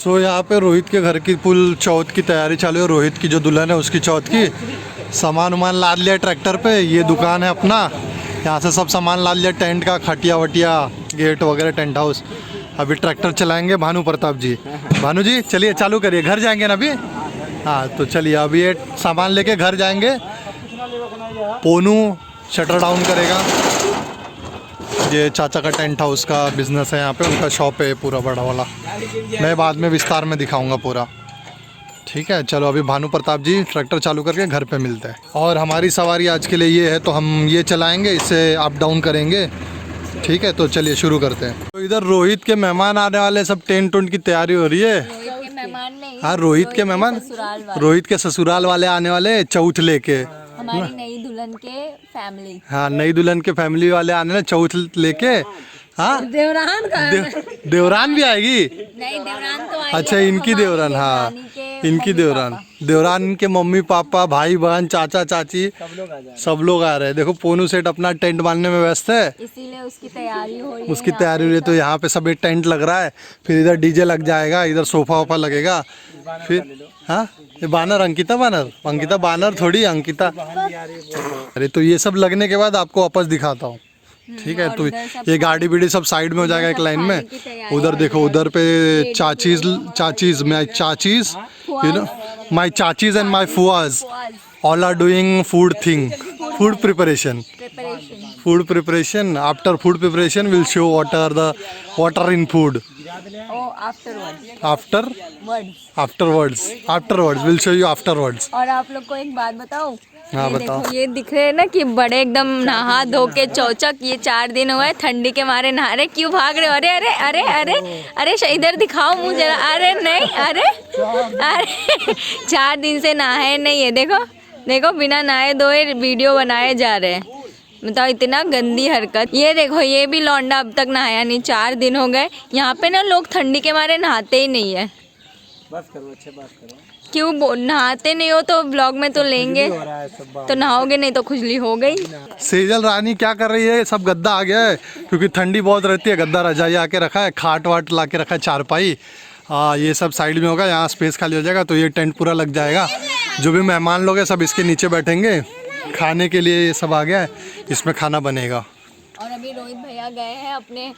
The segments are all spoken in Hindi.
सो यहाँ पे रोहित के घर की फुल चौथ की तैयारी चालू है। रोहित की जो दुल्हन है उसकी चौथ की सामान वामान लाद लिया ट्रैक्टर पे। ये दुकान है अपना, यहाँ से सब सामान लाद लिया, टेंट का, खटिया वटिया, गेट वगैरह, टेंट हाउस। अभी ट्रैक्टर चलाएंगे भानु प्रताप जी। भानु जी चलिए चालू करिए, घर जाएंगे ना अभी। हाँ तो चलिए अभी ये सामान लेके घर जाएंगे। पोनू शटर डाउन करेगा। ये चाचा का टेंट हाउस का बिजनेस है, यहाँ पे उनका शॉप है पूरा बड़ा वाला। मैं बाद में विस्तार में दिखाऊंगा पूरा, ठीक है। चलो अभी भानु प्रताप जी ट्रैक्टर चालू करके घर पे मिलते हैं। और हमारी सवारी आज के लिए ये है, तो हम ये चलाएंगे, इससे अप डाउन करेंगे, ठीक है। तो चलिए शुरू करते हैं। तो इधर रोहित के मेहमान आने वाले, सब टेंट उंट की तैयारी हो रही है। हाँ रोहित के मेहमान, रोहित के ससुराल वाले आने वाले चौथ लेके, हमारी नई दुल्हन के फैमिली। हाँ नई दुल्हन के फैमिली वाले आने चौथ लेके। हाँ देवरान का देवरान भी आएगी। नहीं, देवरान तो आएगी। अच्छा इनकी देवरान, हाँ इनकी देवरान, देवरान के मम्मी पापा, भाई बहन, चाचा चाची, सब लोग आ रहे हैं। देखो पोनू सेठ अपना टेंट बांधने में व्यस्त है, इसीलिए उसकी तैयारी हो रही है। उसकी तैयारी हो रही है। तो यहाँ पे सब एक टेंट लग रहा है, फिर इधर डीजे लग जाएगा, इधर सोफा वोफा लगेगा। फिर हाँ ये बानर, अंकिता बानर, अंकिता बानर थोड़ी अंकिता। अरे तो ये सब लगने के बाद आपको वापस दिखाता हूँ, ठीक है। तो ये गाड़ी बीड़ी सब साइड में हो जाएगा एक लाइन में। उधर देखो, उधर पे chachis my chachis, you know my chachis and my fuas all are doing food thing, food preparation. Food preparation, after food preparation will show water in food. Afterwards will show you afterwards. और आप लोग को एक बात बताऊं, हाँ ये बताओ। देखो, ये दिख रहे हैं ना कि बड़े एकदम नहा धो के चौचक, ये 4 दिन हुए ठंडी के मारे नहा रहे। क्यों भाग रहे हो? अरे अरे अरे अरे अरे इधर दिखाओ मुँह जरा। अरे नहीं, अरे अरे 4 दिन से नहाए नहीं है। देखो देखो, बिना नहाए धोए वीडियो बनाए जा रहे हैं। बताओ इतना गंदी हरकत। ये देखो, ये भी लौंडा अब तक नहाया नहीं, 4 दिन हो गए। यहाँ पे ना लोग ठंडी के मारे नहाते ही नहीं है। बस करो, अच्छे बात करो। क्यों नहाते नहीं हो? तो ब्लॉग में तो लेंगे, तो नहाओगे नहीं तो खुजली हो गई। सेजल रानी क्या कर रही है? सब गद्दा आ गया है क्योंकि ठंडी बहुत रहती है। गद्दा रजाई आके रखा है, खाट वाट ला के रखा है, चारपाई। ये सब साइड में होगा, यहाँ स्पेस खाली हो जाएगा तो ये टेंट पूरा लग जाएगा। जो भी मेहमान लोग हैं सब इसके नीचे बैठेंगे। खाने के लिए ये सब आ गया है, इसमें खाना बनेगा। और अभी रोहित भैया गए हैं अपने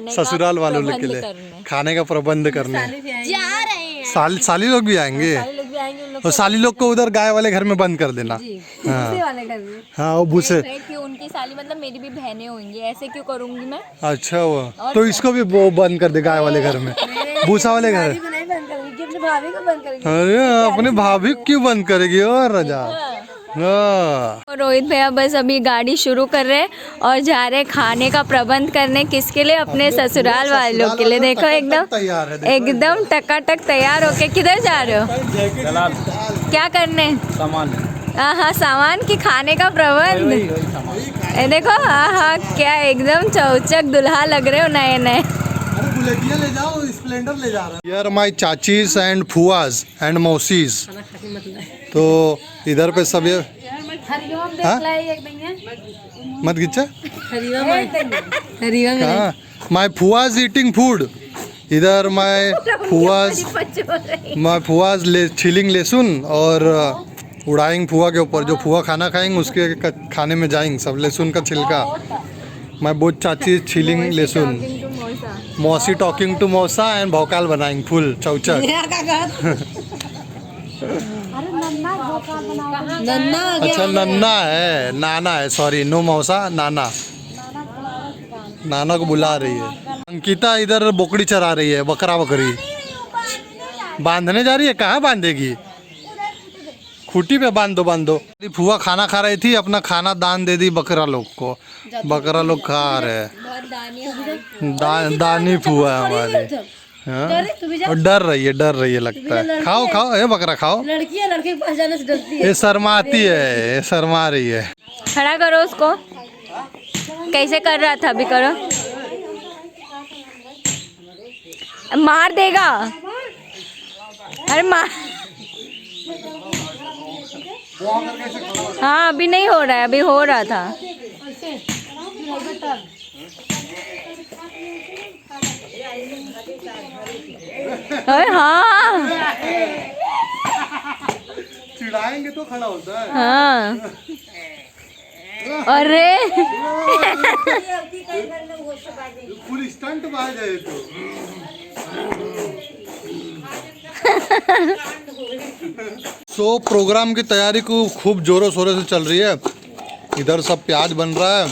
ससुराल वालों के लिए खाने का प्रबंध करने जा रहे हैं। साली लोग भी आएंगे। और साली लोग को उधर गाय वाले घर में बंद कर देना। हाँ वो भूसे, उनकी साली मतलब मेरी भी बहनें होंगी, ऐसे क्यों करूंगी मैं? अच्छा वो तो इसको भी वो बंद कर दे गाय वाले घर में, भूसा वाले घर। अरे अपने भाभी क्यों बंद करेगी? और रजा रोहित भैया बस अभी गाड़ी शुरू कर रहे हैं और जा रहे खाने का प्रबंध करने। किसके लिए? अपने ससुराल वालों के लिए। देखो एकदम टकाटक तैयार होके। किधर जा रहे हो? क्या करने? सामान। हाँ सामान की, खाने का प्रबंध। ये देखो, हाँ क्या एकदम चौचक दुल्हा लग रहे हो, नए नए। ले जाओ, स्प्लेंडर ले जा रहा है। यार माई चाचीज एंड फुआज एंड मौसीज। तो इधर पे सब ये मत खींचा। माई फुआज ईटिंग फूड। इधर माई फुआज छिलिंग लहसुन और उड़ाएंगे फुआ के ऊपर। जो फुआ खाना खाएंगे उसके खाने में जाएंगे सब लहसुन का छिलका। मैं बहुत चाची छिलिंग लहसुन। मौसी टॉकिंग टू मौसा एंड भौकाल बनाएंगे फुल चौचक। अच्छा नन्ना है, नाना है, सॉरी नो मौसा, नाना। नाना को बुला रही है। अंकिता इधर बोकड़ी चरा रही है, बकरा बकरी बांधने जा रही है। कहाँ बांधेगी? खूटी पे बांध दो। फुआ खाना खा रही थी, अपना खाना दान दे दी बकरा लोग को। बकरा लोग खा रहे, दानी फुआ है हमारी। हाँ? और डर रही है लगता है। खाओ खाओ, ये बकरा खाओ। लड़की के पास जाने से डरती है। ये शर्माती है, ये शर्मा रही है। खड़ा करो उसको। कैसे कर रहा था? अभी करो। मार देगा। अरे मार। हाँ अभी नहीं हो रहा है, अभी हो रहा था। अरे हाँ चिढ़ाएंगे तो खड़ा होता है। हाँ अरे फुल स्टंट बाज है तो। सो प्रोग्राम की तैयारी को खूब जोरों शोरों से चल रही है। इधर सब प्याज बन रहा है,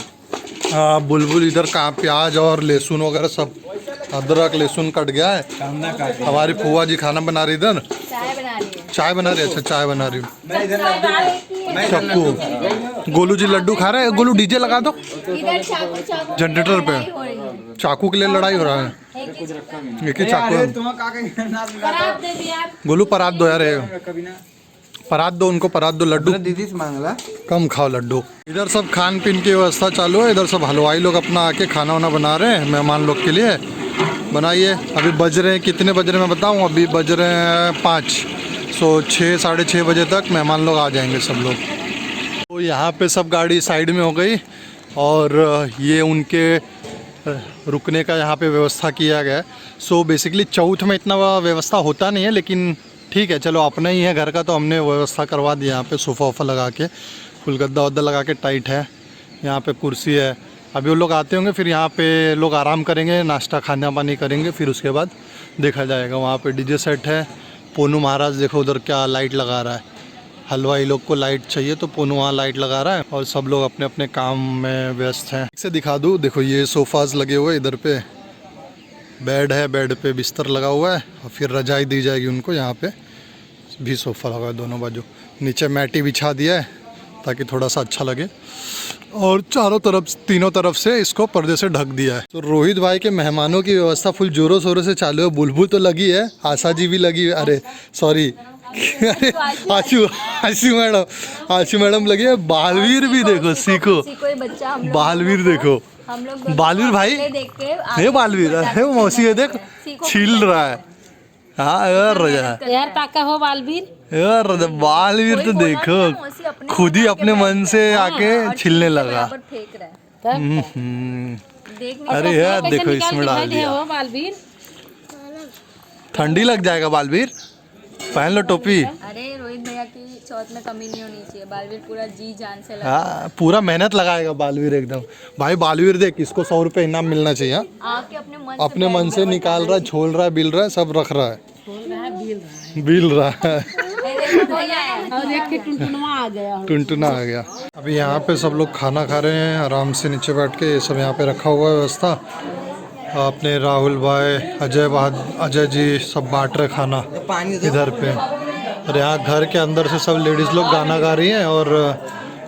बुलबुल इधर का प्याज और लहसुन वगैरह सब, अदरक लहसुन कट गया है। हमारी फुआ जी खाना बना रही इधर, चाय बना रही है। अच्छा चाय बना रही हूँ। चक्कू गोलू जी लड्डू खा रहे हैं। गोलू डीजे लगा दो जनरेटर पे। चाकू के लिए लड़ाई हो रहा है। एक ही चाकू है। गोलू परात दो यार, परात दो उनको, परात दो। लड्डू दीदी से मांगला, कम खाओ लड्डू। इधर सब खान पीन की व्यवस्था चालू है। इधर सब हलवाई लोग अपना आके खाना वाना बना रहे हैं मेहमान लोग के लिए। बनाइए। अभी बज रहे हैं, कितने बज रहे हैं मैं बताऊँ? अभी बज रहे हैं 5। सो 6 साढ़े 6 बजे तक मेहमान लोग आ जाएंगे सब लोग। तो यहाँ पे सब गाड़ी साइड में हो गई और ये उनके रुकने का यहाँ पे व्यवस्था किया गया है। सो बेसिकली चौथ में इतना व्यवस्था होता नहीं है, लेकिन ठीक है चलो अपना ही है घर का, तो हमने व्यवस्था करवा दी। यहाँ पे सोफ़ा वोफ़ा लगा के, फुल गद्दा वद्दा लगा के टाइट है। यहाँ पे कुर्सी है। अभी वो लोग आते होंगे, फिर यहाँ पे लोग आराम करेंगे, नाश्ता खाना पानी करेंगे, फिर उसके बाद देखा जाएगा। वहाँ पे डीजे सेट है। पोनू महाराज देखो उधर क्या लाइट लगा रहा है। हलवाई लोग को लाइट चाहिए तो पोनू वहाँ लाइट लगा रहा है और सब लोग अपने अपने काम में व्यस्त हैं। इसे दिखा दूँ, देखो ये सोफ़ाज लगे हुए इधर पे, बेड है, बेड पे बिस्तर लगा हुआ है और फिर रजाई दी जाएगी उनको। यहाँ पे भी सोफ़ा लगा है दोनों बाजू। नीचे मैटी बिछा दिया है ताकि थोड़ा सा अच्छा लगे और चारों तरफ, तीनों तरफ से इसको पर्दे से ढक दिया है। तो रोहित भाई के मेहमानों की व्यवस्था फुल जोरों शोरों से चालू है। बुलबुल तो लगी है, आशा जी भी लगी है, अरे सॉरी अरे आशू मैडम लगी है। बालवीर भी देखो, सीखो बालवीर देखो। बालवीर भाई, हे बालवीर, हे मौसी है देख छील रहा है। हाँ यार ताका हो बालवीर, यार बालवीर तो देखो खुद ही अपने मन से आके छिलने लगा। अरे यार देखो इसमें डाल दिया। बालवीर ठंडी लग जाएगा बालवीर, पहन लो टोपी। अरे रोहित भैया की चौथ में कमी नहीं होनी चाहिए। बालवीर पूरा जी जान से लगा। हाँ पूरा मेहनत लगाएगा बालवीर एकदम। भाई बालवीर देख, इसको 100 रुपये इनाम मिलना चाहिए। आके अपने मन से निकाल रहा है, छोल रहा है, बिल रहा है, सब रख रहा है, बिल रहा है। और एक टुनटुनवा आ गया। टुनटुना आ गया। अभी यहाँ पे सब लोग खाना खा रहे हैं आराम से नीचे बैठ के। ये सब यहाँ पे रखा हुआ है व्यवस्था। अपने राहुल भाई, अजय जी सब बांट रहे खाना इधर पे। और यहाँ घर के अंदर से सब लेडीज़ लोग गाना गा रही हैं और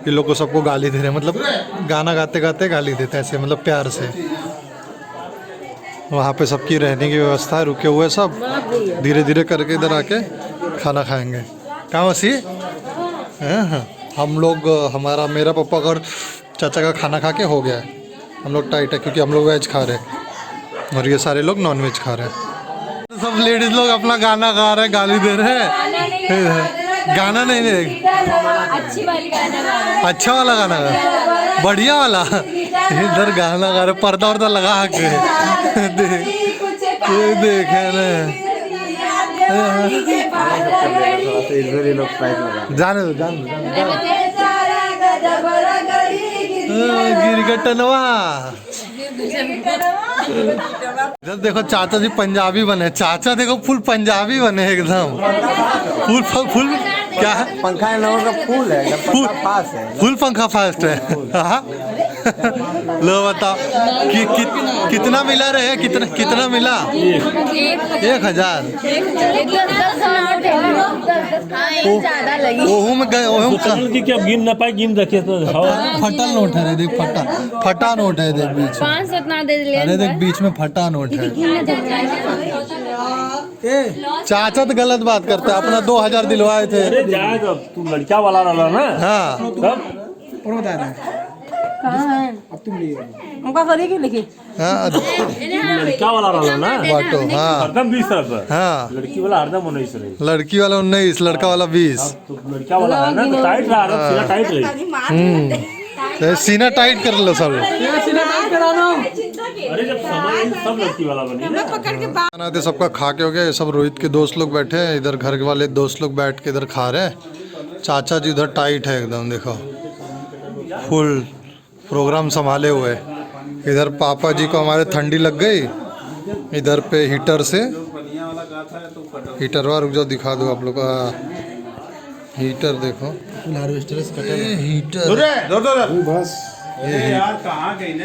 ये लोग को सबको गाली दे रहे हैं, मतलब गाना गाते गाते गाली देते हैं ऐसे, मतलब प्यार से। वहाँ पे सबकी रहने की व्यवस्था है, रुके हुए सब धीरे धीरे करके इधर आके खाना खाएंगे। कहाँ वसी? हाँ हम लोग, मेरा पापा और चाचा का खाना खा के हो गया है। हम लोग टाइट है क्योंकि हम लोग वेज खा रहे हैं और ये सारे लोग नॉन वेज खा रहे हैं। सब लेडीज लोग अपना गाना गा रहे हैं, गाली दे रहे हैं। गाना नहीं अच्छी वाली गाना, अच्छा वाला गाना गा, बढ़िया वाला। इधर गाना गा रहे, पर्दा वर्दा लगा के देखे ना। जाने दो गिरगटनवा। इधर देखो चाचा जी पंजाबी बने। चाचा देखो फुल पंजाबी बने एकदम। फुल क्या है? पंखा इन लोगों का फूल है, फुल फास्ट है। फुल पंखा फास्ट है। हाँ लो बताओ कितना मिला रहे? कितना मिला? 1000। ओहू में गए, ओहू क्या गिन ना पाए, गिन रखे तो फटा नोट है। देख फटा नोट है, देख बीच में। 500 ना दे ले। अरे देख बीच में फटा नोट है। चाचा तो गलत बात करते हैं, अपना 2000 दिलवाए थे। अरे जाएगा, तू लड़का वाला रहा ना। हाँ तब और बता रहे हैं अब तुम लिए उनका सरी की लिखी। हाँ लड़का वाला रहा ना। बाटो। हाँ हरदम 20 रुपए। हाँ लड़की वाला हरदम 19 रही। लड़की वाला 19, लड़का वाला 20। तो लड़का वाला है ना तो टाइट रहा, सीधा टाइट रही। तो सीना टाइट कर लो सब। अरे जब समय सब लड़की वाला बनी ना। खाना तो सबका खा के हो गया। ये सब रोहित के दोस्त लोग बैठे हैं इधर, घर वाले दोस्त लोग बैठ के इधर खा रहे हैं। चाचा जी उधर टाइट है एकदम, देखो फुल प्रोग्राम संभाले हुए। इधर पापा जी को हमारे ठंडी लग गई, इधर पे हीटर से हीटर रुक जाओ दिखा दो आप लोग का। हीटर देखो, ये हीटर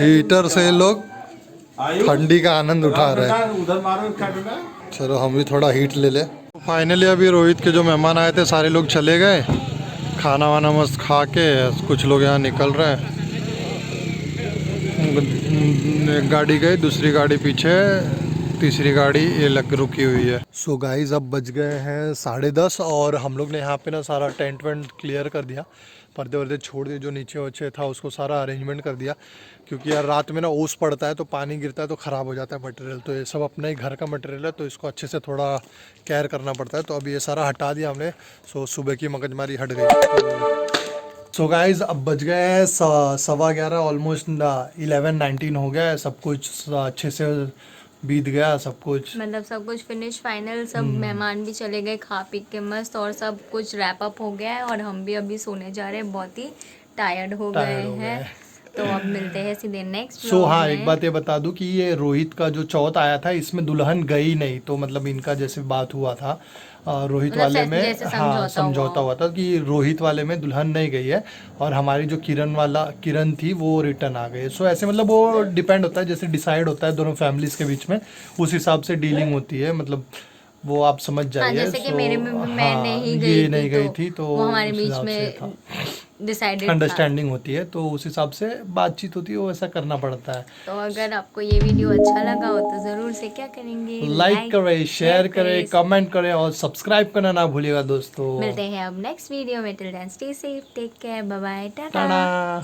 हीटर से लोग ठंडी का आनंद उठा रहे हैं। चलो हम भी थोड़ा हीट ले ले। फाइनली अभी रोहित के जो मेहमान आए थे सारे लोग चले गए, खाना वाना मस्त खा के कुछ लोग यहाँ निकल रहे हैं। एक गाड़ी गई, दूसरी गाड़ी पीछे, तीसरी गाड़ी ये लग रुकी हुई है। सो गाइस अब बज गए हैं 10:30 और हम लोग ने यहाँ पे ना सारा टेंट वेंट क्लियर कर दिया, पर्दे वर्दे छोड़ दिए, जो नीचे वच्चे था उसको सारा अरेंजमेंट कर दिया। क्योंकि यार रात में ना ओस पड़ता है तो पानी गिरता है तो ख़राब हो जाता है मटेरियल। तो ये सब अपना ही घर का मटेरियल है तो इसको अच्छे से थोड़ा केयर करना पड़ता है। तो अभी ये सारा हटा दिया हमने। सो सुबह की मगजमारी हट गई। सो गाइज अब बज गए हैं 11:15, ऑलमोस्ट 11:19 हो गया है। सब कुछ अच्छे से बीत गया सब कुछ, मतलब सब कुछ फिनिश फाइनल, सब मेहमान भी चले गए खा पी के मस्त, और सब कुछ रैप अप हो गया है। और हम भी अभी सोने जा रहे हैं, बहुत ही टायर्ड हो गए हैं। तो अब मिलते हैं सीधे नेक्स्ट। सो हाँ एक बात ये बता दूं कि ये रोहित का जो चौथ आया था इसमें दुल्हन गई नहीं। तो मतलब इनका जैसे बात हुआ था रोहित मतलब वाले में, जैसे हाँ समझौता हुआ था कि रोहित वाले में दुल्हन नहीं गई है और हमारी जो किरण थी वो रिटर्न आ गई। सो ऐसे मतलब वो डिपेंड होता है, जैसे डिसाइड होता है दोनों फैमिलीज के बीच में, उस हिसाब से डीलिंग होती है। मतलब वो आप समझ जाइए। जैसे कि मेरे में मैं नहीं गई थी तो वो हमारे बीच में डिसाइडेड अंडरस्टैंडिंग होती है, तो उस हिसाब से बातचीत होती है, वो ऐसा करना पड़ता है। तो अगर आपको ये वीडियो अच्छा लगा हो तो ज़रूर से क्या करेंगे, लाइक करें, शेयर करें, कमेंट करें और सब्सक्राइब करना ना भूलिएगा दोस्तों। मिलते हैं अब नेक्स्ट वीडियो में। Till then stay safe, take care, bye bye, tata. Tata.